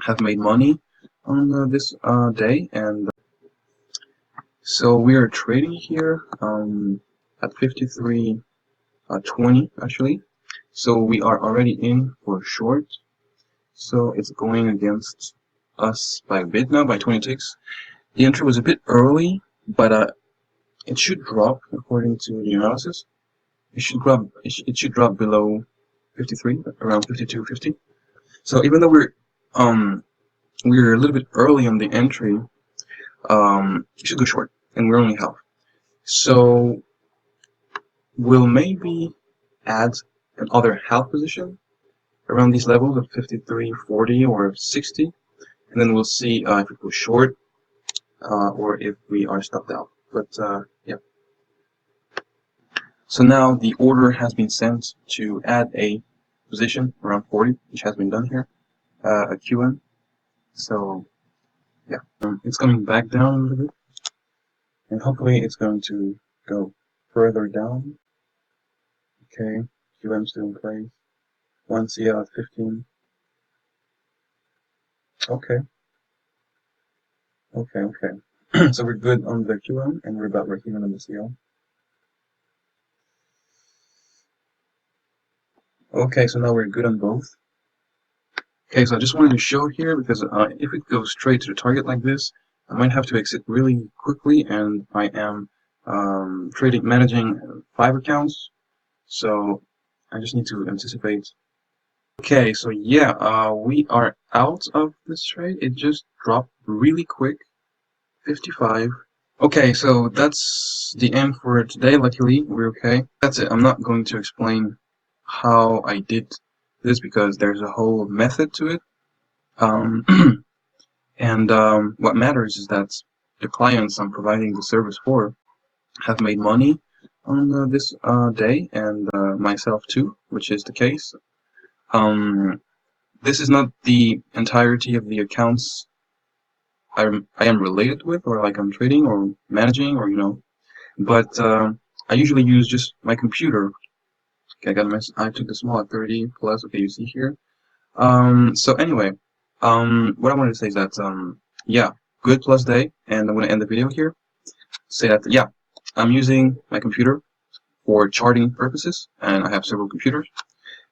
have made money on this day, and so we are trading here at 53.20 actually. So we are already in for short. So it's going against us by a bit now, by 20 ticks. The entry was a bit early, but it should drop according to the analysis. It should drop. It should drop below 53, around 52.50. So even though we're a little bit early on the entry, it should go short, and we're only half. So we'll maybe add another half position around these levels of 53.40 or 60, and then we'll see if we go short or if we are stopped out. But yeah. So now the order has been sent to add a position around 40, which has been done here, a QM. So yeah, it's coming back down a little bit, and hopefully it's going to go further down. Okay, QM still in place. 1 CL at 15. Okay. So we're good on the QM, and we're about breakeven on the CL. Okay, so now we're good on both. Okay, so I just wanted to show here because if it goes straight to the target like this, I might have to exit really quickly, and I am managing 5 accounts, so I just need to anticipate. Okay, so yeah, we are out of this trade. It just dropped really quick, 55. Okay, so that's the end for today. Luckily, we're okay. That's it. I'm not going to explain how I did this because there's a whole method to it. And what matters is that the clients I'm providing the service for have made money on this day, and myself too, which is the case. This is not the entirety of the accounts I am related with, or like I'm trading or managing, or but I usually use just my computer. Okay, I got a mess. I took the small at 30 plus. Okay, you see here. So anyway, what I wanted to say is that yeah, good plus day, and I'm gonna end the video here. Say that yeah, I'm using my computer for charting purposes, and I have several computers,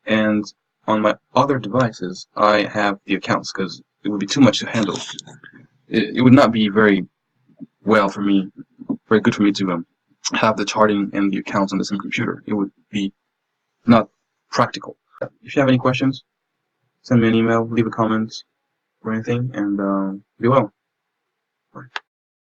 and on my other devices I have the accounts because it would be too much to handle. It would not be very good for me to have the charting and the accounts on the same computer. It would be not practical. If you have any questions, send me an email, leave a comment or anything, and be well.